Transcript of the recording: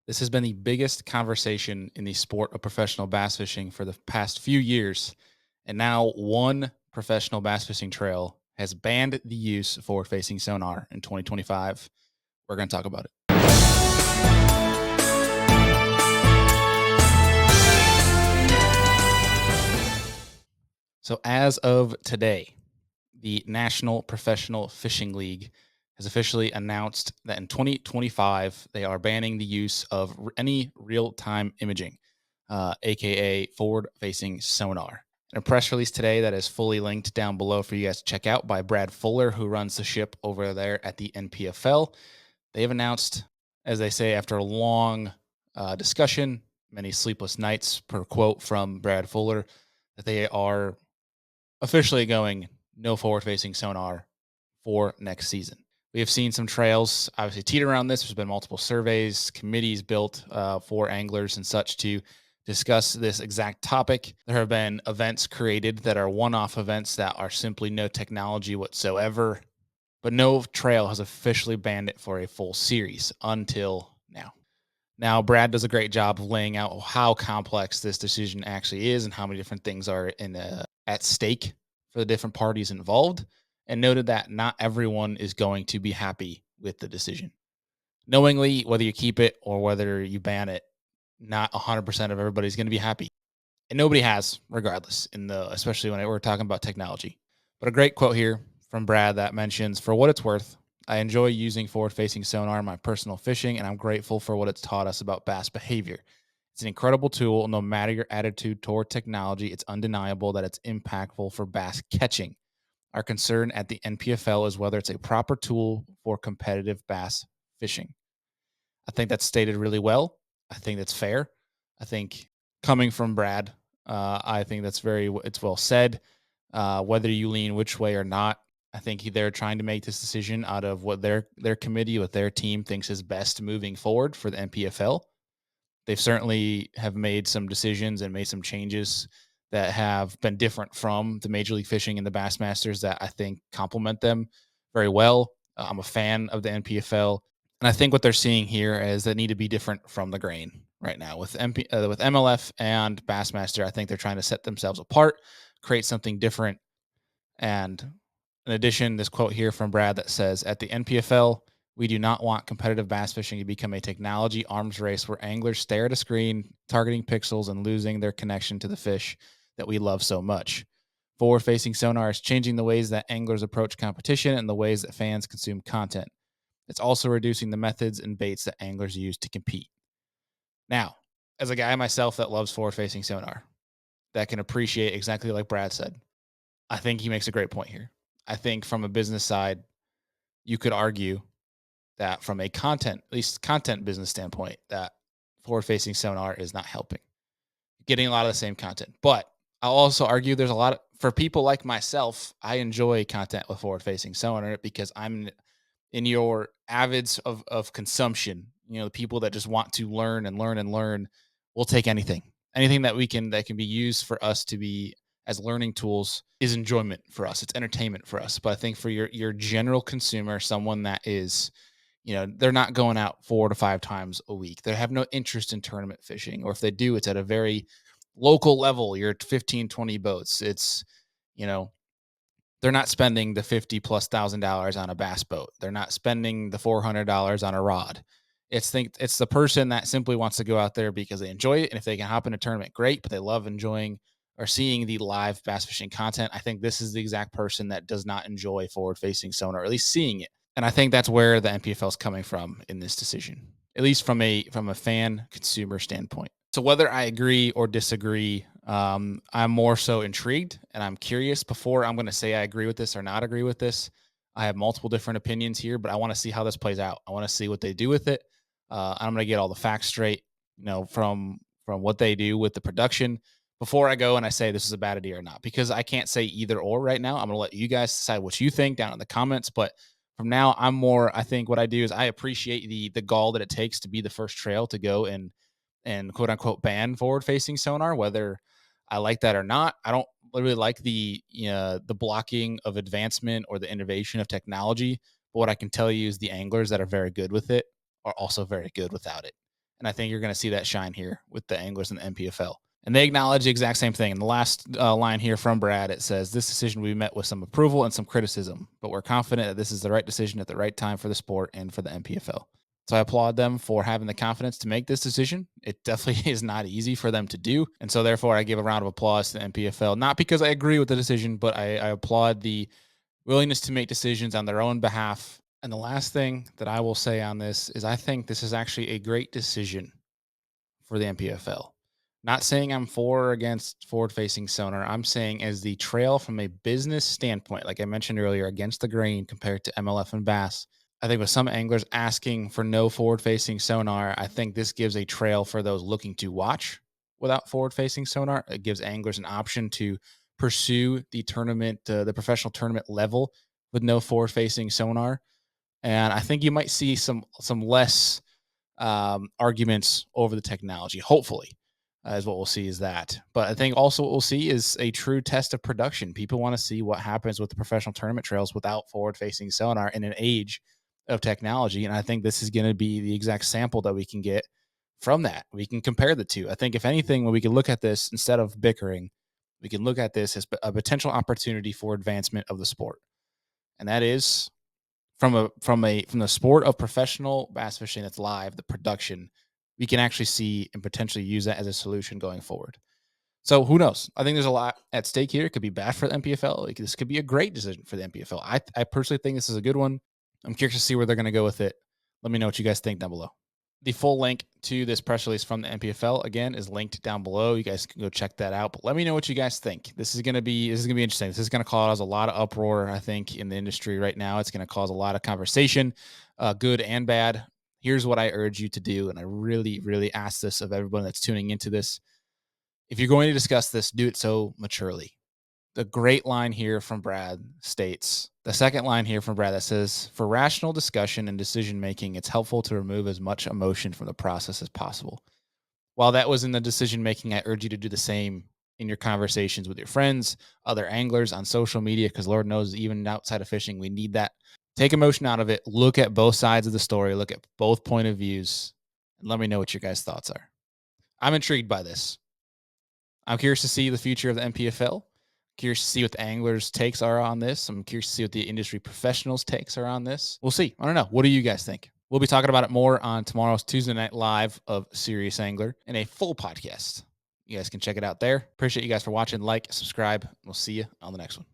This has been the biggest conversation in the sport of professional bass fishing for the past few years. And now, one professional bass fishing trail has banned the use of forward facing sonar in 2025. We're going to talk about it. So, as of today, the National Professional Fishing League has officially announced that in 2025, they are banning the use of any real time imaging, aka forward facing sonar. In a press release today that is fully linked down below for you guys to check out by Brad Fuller, who runs the ship over there at the NPFL, they have announced, as they say, after a long discussion, many sleepless nights, per quote from Brad Fuller, that they are officially going no forward facing sonar for next season. We have seen some trails obviously teeter around this. There's been multiple surveys, committees built for anglers and such to discuss this exact topic. There have been events created that are one off events that are simply no technology whatsoever, but no trail has officially banned it for a full series until now. Now, Brad does a great job of laying out how complex this decision actually is and how many different things are at stake for the different parties involved, and noted that not everyone is going to be happy with the decision. Knowingly, whether you keep it or whether you ban it, not 100% of everybody's going to be happy, and nobody has, regardless. Especially when we're talking about technology. But a great quote here from Brad that mentions, "For what it's worth, I enjoy using forward-facing sonar in my personal fishing, and I'm grateful for what it's taught us about bass behavior. It's an incredible tool. No matter your attitude toward technology, it's undeniable that it's impactful for bass catching. Our concern at the NPFL is whether it's a proper tool for competitive bass fishing." I think that's stated really well. I think that's fair. I think coming from Brad, I think it's well said. Whether you lean which way or not, I think they're trying to make this decision out of what their committee, what their team thinks is best moving forward for the NPFL. They've certainly have made some decisions and made some changes that have been different from the Major League Fishing and the Bassmasters that I think complement them very well. I'm a fan of the NPFL, and I think what they're seeing here is they need to be different from the grain right now with MLF and Bassmaster. I think they're trying to set themselves apart, create something different. And in addition, this quote here from Brad that says, "At the NPFL, we do not want competitive bass fishing to become a technology arms race where anglers stare at a screen, targeting pixels and losing their connection to the fish that we love so much. Forward facing sonar is changing the ways that anglers approach competition and the ways that fans consume content. It's also reducing the methods and baits that anglers use to compete." Now, as a guy myself that loves forward facing sonar, that can appreciate exactly like Brad said, I think he makes a great point here. I think from a business side, you could argue that from a at least content business standpoint, that forward facing sonar is not helping. Getting a lot of the same content. But I'll also argue there's a lot for people like myself, I enjoy content with forward facing sonar because I'm in your avids of consumption, the people that just want to learn and learn and learn, will take anything. Anything that can be used for us to be as learning tools is enjoyment for us. It's entertainment for us. But I think for your general consumer, someone that is, they're not going out 4 to 5 times a week. They have no interest in tournament fishing, or if they do, it's at a very local level. You're at 15, 20 boats. It's, you know, they're not spending the 50 plus $1,000 on a bass boat. They're not spending the $400 on a rod. It's the person that simply wants to go out there because they enjoy it, and if they can hop in a tournament, great. But they love enjoying or seeing the live bass fishing content. I think this is the exact person that does not enjoy forward facing sonar, or at least seeing it. And I think that's where the NPFL is coming from in this decision, at least from a fan consumer standpoint. So whether I agree or disagree, I'm more so intrigued and I'm curious. Before I'm going to say I agree with this or not agree with this, I have multiple different opinions here, but I want to see how this plays out. I want to see what they do with it. I'm going to get all the facts straight, from what they do with the production before I go and I say this is a bad idea or not, because I can't say either or right now. I'm going to let you guys decide what you think down in the comments. But from now, I think what I do is I appreciate the gall that it takes to be the first trail to go and quote unquote ban forward facing sonar, whether I like that or not. I don't really like the blocking of advancement or the innovation of technology. But what I can tell you is the anglers that are very good with it are also very good without it. And I think you're going to see that shine here with the anglers and the NPFL. And they acknowledge the exact same thing. In the last line here from Brad, it says, "This decision will be met with some approval and some criticism, but we're confident that this is the right decision at the right time for the sport and for the NPFL." So I applaud them for having the confidence to make this decision. It definitely is not easy for them to do. And so therefore I give a round of applause to the NPFL, not because I agree with the decision, but I applaud the willingness to make decisions on their own behalf. And the last thing that I will say on this is I think this is actually a great decision for the NPFL. Not saying I'm for or against forward facing sonar. I'm saying as the trail from a business standpoint, like I mentioned earlier, against the grain compared to MLF and bass. I think with some anglers asking for no forward facing sonar, I think this gives a trail for those looking to watch without forward facing sonar. It gives anglers an option to pursue the tournament, the professional tournament level with no forward facing sonar. And I think you might see some less arguments over the technology. Hopefully, is what we'll see is that. But I think also what we'll see is a true test of production. People want to see what happens with the professional tournament trails without forward-facing sonar in an age of technology, and I think this is going to be the exact sample that we can get from that. We can compare the two. I think if anything, when we can look at this instead of bickering, we can look at this as a potential opportunity for advancement of the sport, and that is from the sport of professional bass fishing that's live, the production, we can actually see and potentially use that as a solution going forward. So who knows? I think there's a lot at stake here. It could be bad for the NPFL. Like, this could be a great decision for the NPFL. I personally think this is a good one. I'm curious to see where they're going to go with it. Let me know what you guys think down below. The full link to this press release from the NPFL again is linked down below. You guys can go check that out. But let me know what you guys think. This is gonna be interesting. This is gonna cause a lot of uproar, I think, in the industry right now. It's gonna cause a lot of conversation, good and bad. Here's what I urge you to do, and I really, really ask this of everyone that's tuning into this. If you're going to discuss this, do it so maturely. The great line here from Brad states, the second line here from Brad that says, "For rational discussion and decision making, it's helpful to remove as much emotion from the process as possible." While that was in the decision making, I urge you to do the same in your conversations with your friends, other anglers on social media, because Lord knows, even outside of fishing, we need that. Take emotion out of it. Look at both sides of the story. Look at both point of views, and let me know what your guys' thoughts are. I'm intrigued by this. I'm curious to see the future of the NPFL. Curious to see what the anglers' takes are on this. I'm curious to see what the industry professionals' takes are on this. We'll see. I don't know. What do you guys think? We'll be talking about it more on tomorrow's Tuesday Night Live of Serious Angler in a full podcast. You guys can check it out there. Appreciate you guys for watching. Like, subscribe. We'll see you on the next one.